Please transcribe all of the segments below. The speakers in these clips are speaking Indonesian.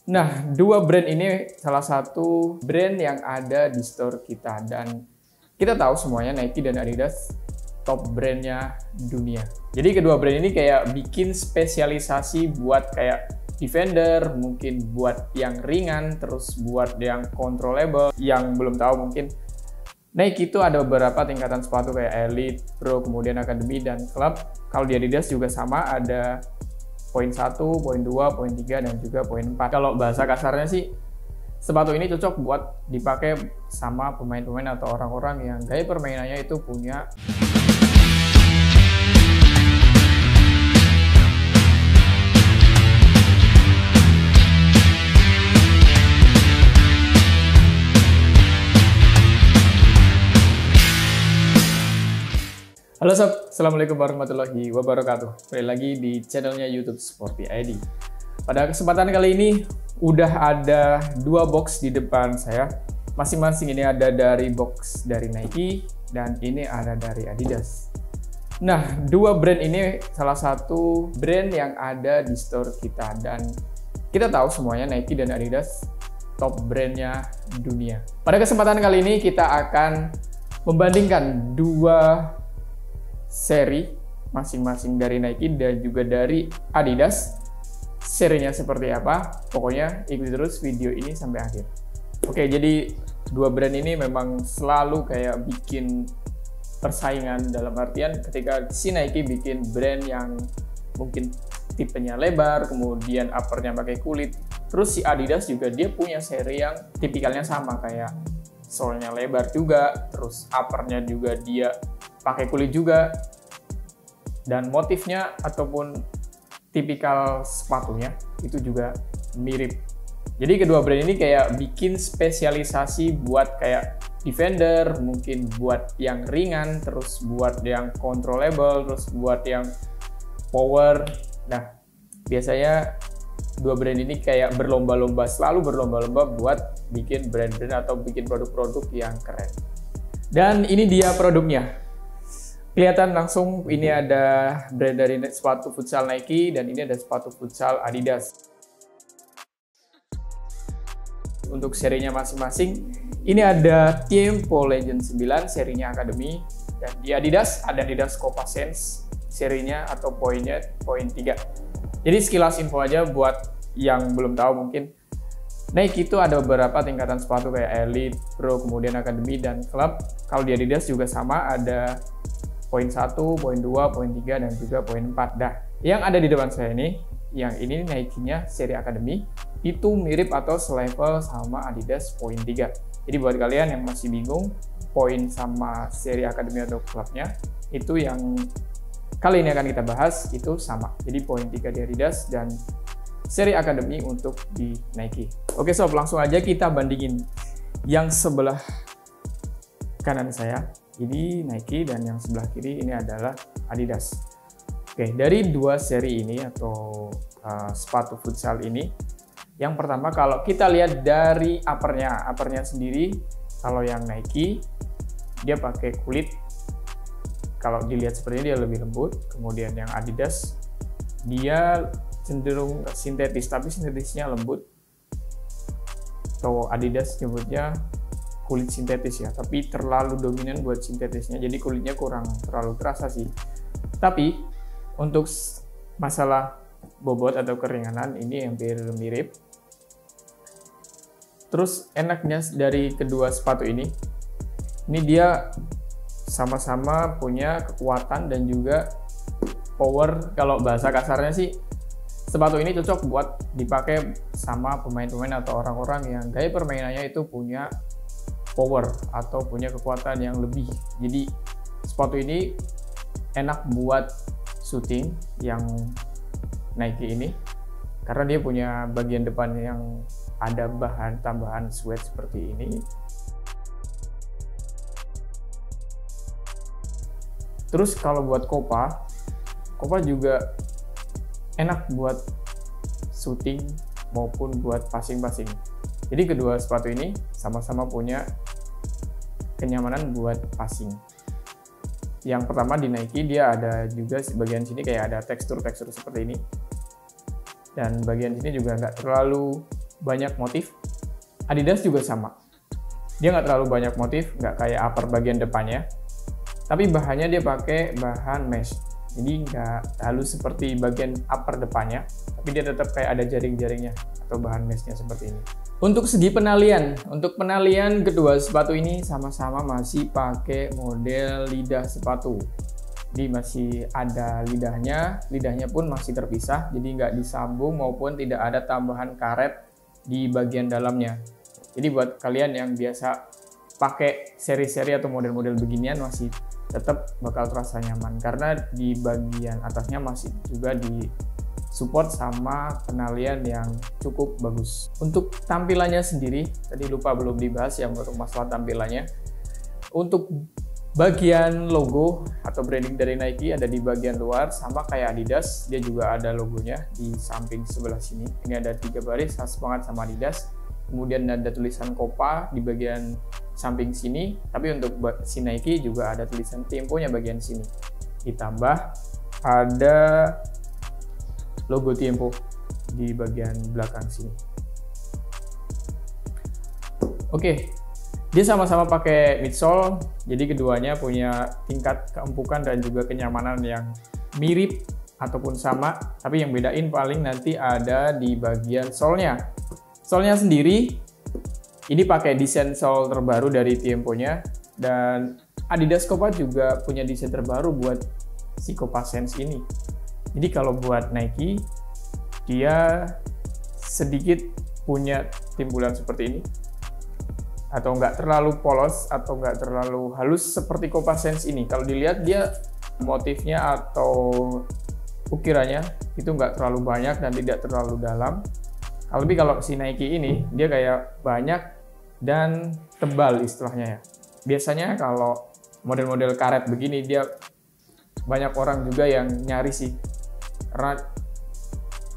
Nah, dua brand ini salah satu brand yang ada di store kita, dan kita tahu semuanya Nike dan Adidas top brandnya dunia. Jadi kedua brand ini kayak bikin spesialisasi buat kayak defender, mungkin buat yang ringan, terus buat yang controllable. Yang belum tahu mungkin Nike itu ada beberapa tingkatan sepatu kayak Elite, Pro, kemudian Academy, dan Club. Kalau di Adidas juga sama, ada poin 1, poin 2, poin 3, dan juga poin 4. Kalau bahasa kasarnya sih, sepatu ini cocok buat dipakai sama pemain-pemain atau orang-orang yang gaya permainannya itu punya Halo sob, Assalamualaikum warahmatullahi wabarakatuh. Kembali lagi di channelnya YouTube Sporty ID. Pada kesempatan kali ini, udah ada dua box di depan saya. Masing-masing ini ada dari box dari Nike, dan ini ada dari Adidas. Nah, dua brand ini salah satu brand yang ada di store kita, dan kita tahu semuanya Nike dan Adidas top brandnya dunia. Pada kesempatan kali ini, kita akan membandingkan dua seri masing-masing dari Nike dan juga dari Adidas. Serinya seperti apa? Pokoknya ikuti terus video ini sampai akhir. Oke, jadi dua brand ini memang selalu kayak bikin persaingan, dalam artian ketika si Nike bikin brand yang mungkin tipenya lebar, kemudian uppernya pakai kulit. Terus si Adidas juga dia punya seri yang tipikalnya sama, kayak sole-nya lebar juga, terus uppernya juga dia pakai kulit juga, dan motifnya ataupun tipikal sepatunya itu juga mirip. Jadi kedua brand ini kayak bikin spesialisasi buat kayak defender, mungkin buat yang ringan, terus buat yang controllable, terus buat yang power. Nah, biasanya dua brand ini kayak berlomba-lomba, selalu berlomba-lomba buat bikin brand-brand atau bikin produk-produk yang keren. Dan ini dia produknya. Kelihatan langsung ini ada brand dari sepatu futsal Nike, dan ini ada sepatu futsal Adidas. Untuk serinya masing-masing, ini ada Tiempo Legend 9 serinya Academy, dan di Adidas ada Adidas Copa Sense serinya atau poinnya poin 3. Jadi sekilas info aja buat yang belum tahu, mungkin Nike itu ada beberapa tingkatan sepatu kayak Elite, Pro, kemudian Academy, dan Club. Kalau di Adidas juga sama, ada poin 1, poin 2, poin 3, dan juga poin 4. Nah, yang ada di depan saya ini, yang ini Nike-nya seri Academy, itu mirip atau selevel sama Adidas poin 3. Jadi buat kalian yang masih bingung, poin sama seri Academy atau Club-nya, itu yang kali ini akan kita bahas, itu sama. Jadi poin 3 di Adidas dan seri Academy untuk di Nike. Oke sob, langsung aja kita bandingin. Yang sebelah kanan saya ini Nike, dan yang sebelah kiri ini adalah Adidas. Oke, dari dua seri ini atau sepatu futsal ini, yang pertama kalau kita lihat dari uppernya sendiri, kalau yang Nike dia pakai kulit, kalau dilihat seperti ini dia lebih lembut. Kemudian yang Adidas dia cenderung sintetis, tapi sintetisnya lembut, atau Adidas nyebutnya kulit sintetis ya, tapi terlalu dominan buat sintetisnya, jadi kulitnya kurang terlalu terasa sih. Tapi untuk masalah bobot atau keringanan ini hampir mirip. Terus enaknya dari kedua sepatu ini dia sama-sama punya kekuatan dan juga power. Kalau bahasa kasarnya sih, sepatu ini cocok buat dipakai sama pemain-pemain atau orang-orang yang gaya permainannya itu punya power atau punya kekuatan yang lebih. Jadi sepatu ini enak buat shooting yang Nike ini, karena dia punya bagian depan yang ada bahan tambahan sweat seperti ini. Terus kalau buat Copa juga enak buat shooting maupun buat passing-passing. Jadi kedua sepatu ini sama-sama punya kenyamanan buat passing. Yang pertama di Nike dia ada juga bagian sini kayak ada tekstur seperti ini. Dan bagian sini juga nggak terlalu banyak motif. Adidas juga sama. Dia nggak terlalu banyak motif, nggak kayak upper bagian depannya. Tapi bahannya dia pakai bahan mesh. Jadi nggak halus seperti bagian upper depannya, tapi dia tetap kayak ada jaring-jaringnya atau bahan meshnya seperti ini. Untuk segi penalian, kedua sepatu ini sama-sama masih pakai model lidah sepatu. Jadi masih ada lidahnya pun masih terpisah, jadi nggak disambung maupun tidak ada tambahan karet di bagian dalamnya. Jadi buat kalian yang biasa pakai seri-seri atau model-model beginian masih tetap bakal terasa nyaman karena di bagian atasnya masih juga di support sama penalian yang cukup bagus. Untuk tampilannya sendiri, tadi lupa belum dibahas yang untuk masalah tampilannya. Untuk bagian logo atau branding dari Nike ada di bagian luar, sama kayak Adidas, dia juga ada logonya di samping sebelah sini. Ini ada 3 baris, khas banget sama Adidas. Kemudian ada tulisan Copa di bagian samping sini, tapi untuk si Nike juga ada tulisan Tiempo-nya bagian sini. Ditambah ada logo Tiempo di bagian belakang sini. Oke, dia sama-sama pakai midsole, jadi keduanya punya tingkat keempukan dan juga kenyamanan yang mirip ataupun sama, tapi yang bedain paling nanti ada di bagian sole-nya. Sole-nya sendiri, ini pakai desain sole terbaru dari Tiempo-nya, dan Adidas Copa juga punya desain terbaru buat si Copa Sense ini. Jadi kalau buat Nike, dia sedikit punya timbulan seperti ini, atau nggak terlalu polos atau nggak terlalu halus seperti Copa Sense ini. Kalau dilihat dia motifnya atau ukirannya itu nggak terlalu banyak dan tidak terlalu dalam. Lebih kalau si Nike ini dia kayak banyak dan tebal istilahnya ya. Biasanya kalau model-model karet begini dia banyak orang juga yang nyari sih. Karena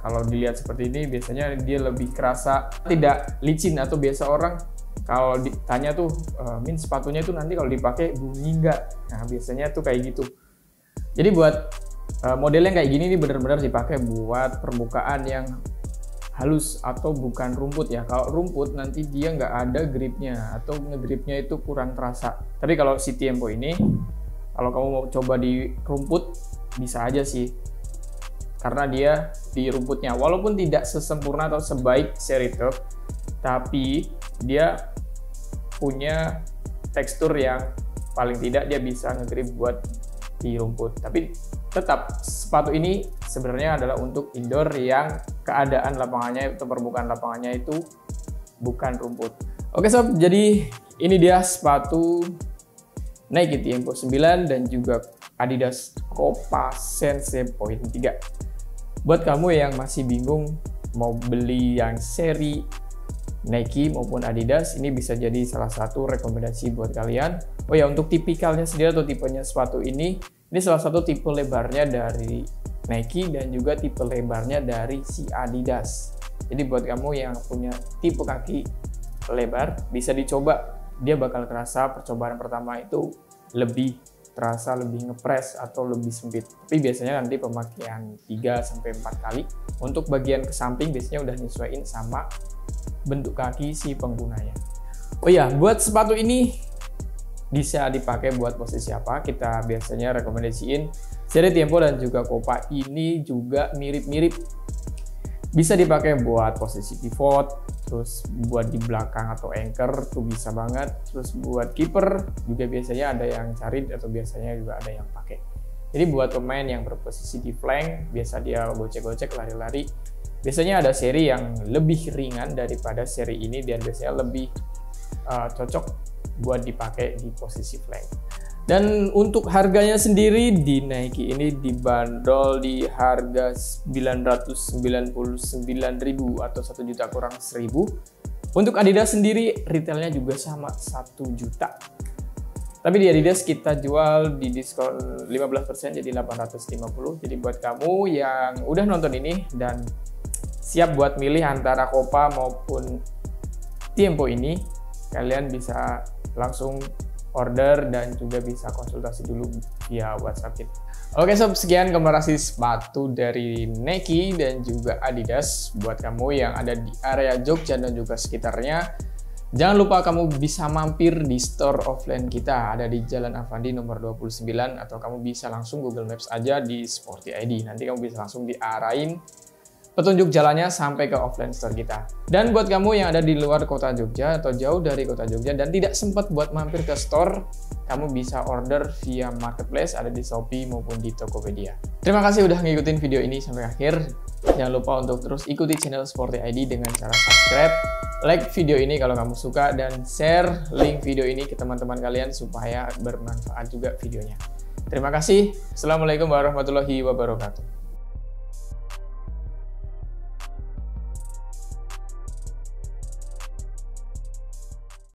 kalau dilihat seperti ini biasanya dia lebih kerasa tidak licin, atau biasa orang kalau ditanya tuh Min sepatunya itu nanti kalau dipakai bunyi nggak? Nah biasanya tuh kayak gitu. Jadi buat model yang kayak gini nih benar-benar dipakai buat permukaan yang halus atau bukan rumput ya. Kalau rumput nanti dia nggak ada gripnya atau ngegripnya itu kurang terasa. Tapi kalau si Tiempo ini, kalau kamu mau coba di rumput bisa aja sih, karena dia di rumputnya walaupun tidak sesempurna atau sebaik seri Turf, tapi dia punya tekstur yang paling tidak dia bisa ngegrip buat di rumput. Tapi tetap sepatu ini sebenarnya adalah untuk indoor yang keadaan lapangannya atau permukaan lapangannya itu bukan rumput. Oke sob, jadi ini dia sepatu Nike Tiempo 9 dan juga Adidas Copa Sense Point 3. Buat kamu yang masih bingung mau beli yang seri Nike maupun Adidas, ini bisa jadi salah satu rekomendasi buat kalian. Oh ya, untuk tipikalnya sendiri atau tipenya sepatu ini salah satu tipe lebarnya dari Nike dan juga tipe lebarnya dari si Adidas. Jadi buat kamu yang punya tipe kaki lebar, bisa dicoba. Dia bakal kerasa percobaan pertama itu lebih terasa lebih ngepres atau lebih sempit. Tapi biasanya nanti pemakaian 3-4 kali. Untuk bagian ke samping biasanya udah nyesuaiin sama bentuk kaki si penggunanya. Oh ya, buat sepatu ini bisa dipakai buat posisi apa? Kita biasanya rekomendasiin seri Tiempo dan juga Copa ini juga mirip-mirip. Bisa dipakai buat posisi pivot, terus buat di belakang atau anchor tuh bisa banget. Terus buat kiper juga biasanya ada yang cari atau biasanya juga ada yang pakai. Jadi buat pemain yang berposisi di flank, biasa dia gocek-gocek, lari-lari. Biasanya ada seri yang lebih ringan daripada seri ini dan biasanya lebih cocok buat dipakai di posisi flank. Dan untuk harganya sendiri di Nike ini dibanderol di harga 999.000 atau 1 juta kurang 1.000. Untuk Adidas sendiri retailnya juga sama 1 juta. Tapi di Adidas kita jual di diskon 15% jadi 850. Jadi buat kamu yang udah nonton ini dan siap buat milih antara Copa maupun Tiempo ini, kalian bisa langsung order dan juga bisa konsultasi dulu via WhatsApp kita. Oke sob, sekian komparasi sepatu dari Nike dan juga Adidas. Buat kamu yang ada di area Jogja dan juga sekitarnya, jangan lupa kamu bisa mampir di store offline kita, ada di Jalan Avandi nomor 29, atau kamu bisa langsung Google Maps aja di Sporty ID. Nanti kamu bisa langsung diarahin petunjuk jalannya sampai ke offline store kita. Dan buat kamu yang ada di luar kota Jogja atau jauh dari kota Jogja dan tidak sempat buat mampir ke store, kamu bisa order via marketplace, ada di Shopee maupun di Tokopedia. Terima kasih udah ngikutin video ini sampai akhir. Jangan lupa untuk terus ikuti channel Sporty ID dengan cara subscribe, like video ini kalau kamu suka, dan share link video ini ke teman-teman kalian supaya bermanfaat juga videonya. Terima kasih. Assalamualaikum warahmatullahi wabarakatuh.